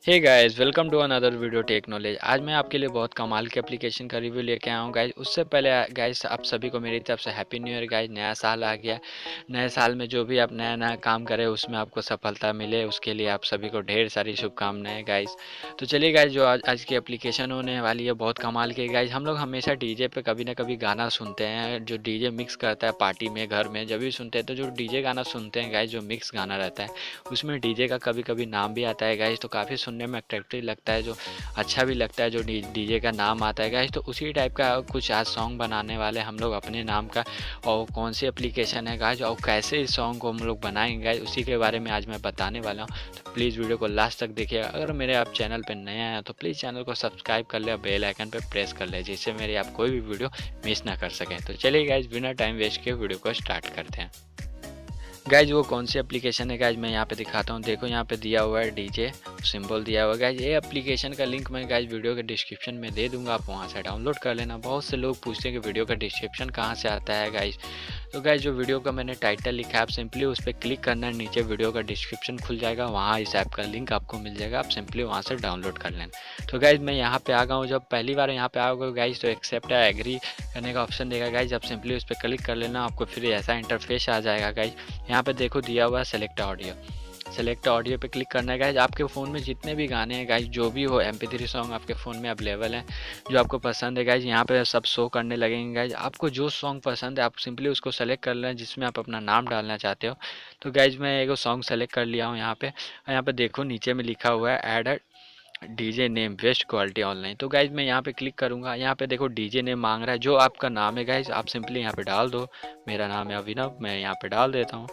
Hey guys, welcome to another video tech knowledge. आज मैं आपके लिए बहुत कमाल की एप्लीकेशन का रिव्यू लेके आया हूँ गाइस। उससे पहले गाइस आप सभी को मेरी तरफ से हैप्पी न्यू ईयर गाइस। नया साल आ गया। नए साल में जो भी आप नया नया काम करें उसमें आपको सफलता मिले, उसके लिए आप सभी को ढेर सारी शुभकामनाएं गाइस। तो चलिए गाइस, जो आज की एप्लीकेशन होने वाली है बहुत कमाल की गाइस। हम लोग हमेशा डीजे पे कभी ना कभी गाना सुनते हैं, जो डीजे मिक्स करता है पार्टी में, घर में जब भी सुनते हैं तो जो डीजे गाना सुनते हैं गाइस, जो मिक्स गाना रहता है उसमें डीजे का कभी कभी नाम भी आता है गाइस, तो काफ़ी सुनने में अट्रैक्टिव लगता है, जो अच्छा भी लगता है जो डीजे का नाम आता है गाइस। तो उसी टाइप का कुछ आज सॉन्ग बनाने वाले हम लोग अपने नाम का। और कौन सी एप्लीकेशन है गाइस और कैसे इस सॉन्ग को हम लोग बनाएंगे गाइस, उसी के बारे में आज मैं बताने वाला हूँ। तो प्लीज़ वीडियो को लास्ट तक देखिएगा। अगर मेरे आप चैनल पर नए आए हैं तो प्लीज़ चैनल को सब्सक्राइब कर ले और बेल आइकन पर प्रेस कर ले, जिससे मेरी आप कोई भी वीडियो मिस ना कर सकें। तो चलिए गाइस, बिना टाइम वेस्ट किए वीडियो को स्टार्ट करते हैं। गाइज वो कौन सी एप्लीकेशन है गाइज, मैं यहाँ पे दिखाता हूँ। देखो यहाँ पे दिया हुआ है डीजे सिंबल दिया हुआ है गाइज। ये एप्लीकेशन का लिंक मैं गाइज वीडियो के डिस्क्रिप्शन में दे दूंगा, आप वहाँ से डाउनलोड कर लेना। बहुत से लोग पूछते हैं कि वीडियो का डिस्क्रिप्शन कहाँ से आता है गाइज। तो गाइज जो वीडियो का मैंने टाइटल लिखा है, आप सिंपली उस पर क्लिक करना है, नीचे वीडियो का डिस्क्रिप्शन खुल जाएगा, वहाँ इस ऐप का लिंक आपको मिल जाएगा, आप सिंपली वहाँ से डाउनलोड कर लेना। तो गाइज मैं यहाँ पे आ गया हूँ। जब पहली बार यहाँ पे आओगे गाइज तो एक्सेप्ट है एग्री करने का ऑप्शन देगा गाइज, आप सिंपली उस पर क्लिक कर लेना, आपको फिर ऐसा इंटरफेस आ जाएगा गाइज। यहाँ पे देखो दिया हुआ है सेलेक्ट ऑडियो। सेलेक्ट ऑडियो पे क्लिक करना है गाइज। आपके फ़ोन में जितने भी गाने हैं गाइज, जो भी हो MP3 सॉन्ग आपके फ़ोन में अवेलेबल है, जो आपको पसंद है गाइज, यहाँ पे सब शो करने लगेंगे गाइज। आपको जो सॉन्ग पसंद है आप सिंपली उसको सेलेक्ट कर लें, जिसमें आप अपना नाम डालना चाहते हो। तो गाइज मैं एक सॉन्ग सेलेक्ट कर लिया हूँ यहाँ पे। और यहाँ पे देखो नीचे में लिखा हुआ है add DJ name best quality online. तो गाइज मैं यहाँ पे क्लिक करूँगा। यहाँ पे देखो डीजे नेम मांग रहा है, जो आपका नाम है गाइज आप सिंपली यहाँ पे डाल दो। मेरा नाम है अभिनव, मैं यहाँ पे डाल देता हूँ।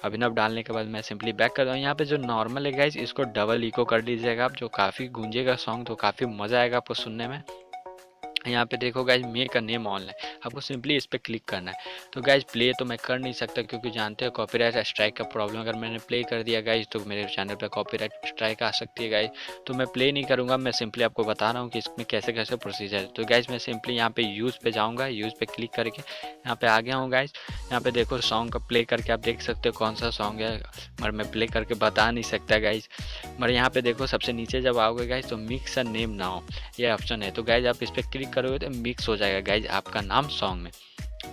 अभिनव डालने के बाद मैं सिंपली बैक कर दूँ। यहाँ पे जो नॉर्मल है गाइज इसको डबल इको कर दीजिएगा आप, जो काफ़ी गूंजेगा सॉन्ग, तो काफ़ी मज़ा आएगा आपको सुनने में। यहाँ पे देखो guys make a name online, आपको सिंपली इस पर क्लिक करना है। तो गाइज प्ले तो मैं कर नहीं सकता, क्योंकि जानते हो कॉपीराइट स्ट्राइक का प्रॉब्लम। अगर मैंने प्ले कर दिया गाइज तो मेरे चैनल पे कॉपीराइट स्ट्राइक आ सकती है गाइज। तो मैं प्ले नहीं करूँगा, मैं सिंपली आपको बता रहा हूँ कि इसमें कैसे कैसे प्रोसीजर है। तो गाइज मैं सिंपली यहाँ पे यूज़ पे जाऊँगा, यूज़ पे क्लिक करके यहाँ पे आ गया हूँ गाइज। यहाँ पे देखो सॉन्ग का प्ले करके आप देख सकते हो कौन सा सॉन्ग है, मगर मैं प्ले करके बता नहीं सकता गाइज। मगर यहाँ पे देखो सबसे नीचे जब आओगे गाइज तो मिक्स अ नेम नाउ ये ऑप्शन है। तो गाइज आप इस पर क्लिक करोगे तो मिक्स हो जाएगा गाइज आपका नाम सॉन्ग में।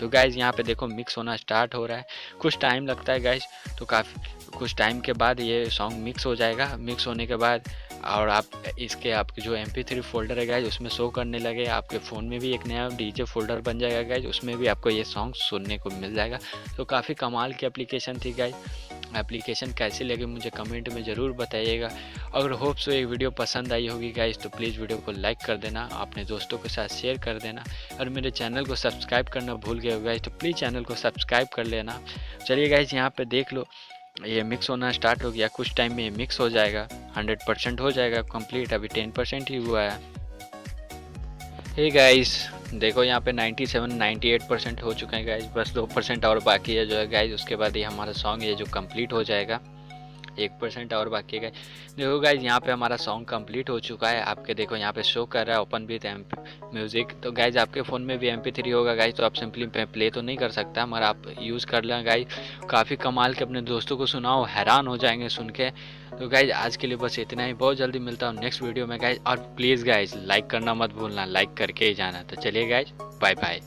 तो गाइज यहाँ पे देखो मिक्स होना स्टार्ट हो रहा है, कुछ टाइम लगता है गाइज। तो काफ़ी कुछ टाइम के बाद ये सॉन्ग मिक्स हो जाएगा। मिक्स होने के बाद और आप इसके आपके जो MP3 फोल्डर है गाइज उसमें शो करने लगे, आपके फ़ोन में भी एक नया डीजे फोल्डर बन जाएगा गाइज, उसमें भी आपको ये सॉन्ग सुनने को मिल जाएगा। तो काफ़ी कमाल की एप्लीकेशन थी गाइज। एप्लीकेशन कैसी लगी मुझे कमेंट में ज़रूर बताइएगा। अगर होप सो ये वीडियो पसंद आई होगी गाइस तो प्लीज़ वीडियो को लाइक कर देना, अपने दोस्तों के साथ शेयर कर देना। और मेरे चैनल को सब्सक्राइब करना भूल गए हो गाइस तो प्लीज़ चैनल को सब्सक्राइब कर लेना। चलिए गाइस यहाँ पे देख लो ये मिक्स होना स्टार्ट हो गया, कुछ टाइम में ये मिक्स हो जाएगा, 100% हो जाएगा कंप्लीट, अभी 10% ही हुआ है। हे गाइस देखो यहाँ पे 97 98% हो चुके हैं गाइस, बस 2% और बाकी है जो है गाइस, उसके बाद ये हमारा सॉन्ग ये जो कंप्लीट हो जाएगा। 1% और बाकी है गाइस। देखो गाइस यहाँ पे हमारा सॉन्ग कंप्लीट हो चुका है, आपके देखो यहाँ पे शो कर रहा है ओपन विद म्यूजिक। तो गाइस आपके फ़ोन में भी MP3 होगा गाइस, तो आप सिंपली प्ले तो नहीं कर सकता मगर आप यूज़ कर लें गाइस। काफ़ी कमाल के, अपने दोस्तों को सुनाओ हैरान हो जाएंगे सुन के। तो गाइज आज के लिए बस इतना ही, बहुत जल्दी मिलता हूँ नेक्स्ट वीडियो में गाइज। और प्लीज़ गाइज लाइक करना मत भूलना, लाइक करके ही जाना। तो चलिए गाइज, बाय बाय।